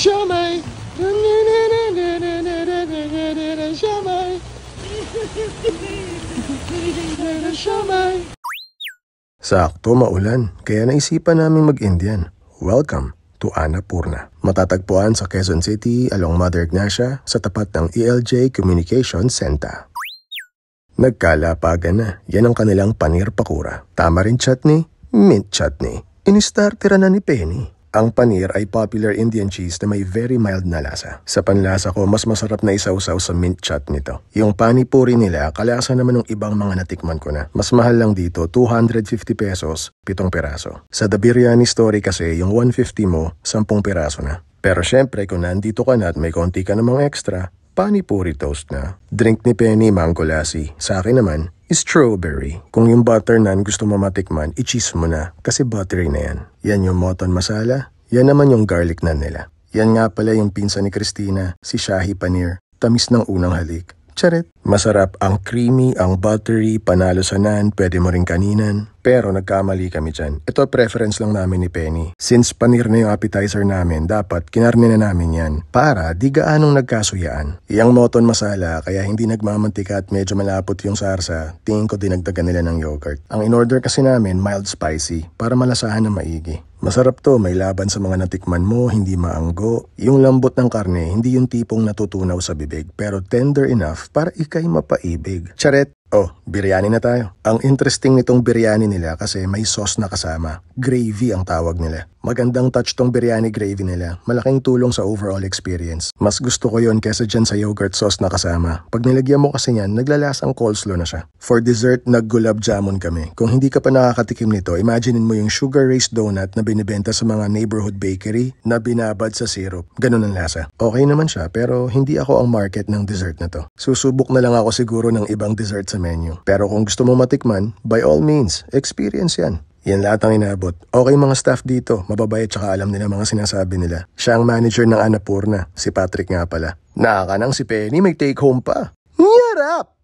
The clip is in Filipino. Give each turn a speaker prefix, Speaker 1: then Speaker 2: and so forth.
Speaker 1: Siomay! Siomay! Siomay! Sakto, maulan, kaya naisipan namin mag-Indian. Welcome to Annapurna. Matatagpuan sa Quezon City along Mother Ignacia sa tapat ng ELJ Communication Center. Nagkalapagan na, yan ang kanilang paneer pakura. Tamarind chutney, mint chutney. Inistartira na ni Penny. Ang paneer ay popular Indian cheese na may very mild na lasa. Sa panlasa ko, mas masarap na isawsaw sa mint chutney to. Yung pani puri nila, kalasa naman ng ibang mga natikman ko na. Mas mahal lang dito, 250 pesos, 7 piraso. Sa The Biryani Story kasi, yung 150 mo, 10 piraso na. Pero syempre, kung nandito ka na at may konti ka namang extra, pani puri toast na. Drink ni Penny, mango lassi. Sa akin naman, strawberry. Kung yung butter naan gusto mo matikman, i-cheese mo na kasi buttery na yan. Yan yung mutton masala, yan naman yung garlic naan nila. Yan nga pala yung pinsan ni Christina, si Shahi Paneer. Tamis ng unang halik. Charet! Masarap ang creamy, ang buttery, panalo sa naan, pwede mo ring kaninan. Pero nagkamali kami dyan. Ito preference lang namin ni Penny. Since paneer na yung appetizer namin, dapat kinarne na namin yan para di gaanong nagkasuyaan. Iyang moton masala kaya hindi nagmamantika at medyo malapot yung sarsa, tingin ko dinagdagan nila ng yogurt. Ang in-order kasi namin mild spicy para malasahan na maigi. Masarap to, may laban sa mga natikman mo, hindi maanggo. Yung lambot ng karne, hindi yung tipong natutunaw sa bibig, pero tender enough para ikay mapaibig. Charet! Oh, biryani na tayo. Ang interesting nitong biryani nila kasi may sauce na kasama. Gravy ang tawag nila. Magandang touch tong biryani gravy nila. Malaking tulong sa overall experience. Mas gusto ko yon kesa dyan sa yogurt sauce na kasama. Pag nilagyan mo kasi yan, naglalasang coleslaw na siya. For dessert, nag-gulab jamun kami. Kung hindi ka pa nakakatikim nito, imaginein mo yung sugar-raised donut na binibenta sa mga neighborhood bakery na binabad sa syrup. Ganun ang lasa. Okay naman siya, pero hindi ako ang market ng dessert na to. Susubok na lang ako siguro ng ibang dessert sa menu. Pero kung gusto mo matikman, by all means, experience yan. Yan lahat ang inabot. Okay mga staff dito, mababait tsaka alam nila mga sinasabi nila. Siya ang manager ng Annapurna, si Patrick nga pala. Nakakanang si Penny may take home pa. Nyarap!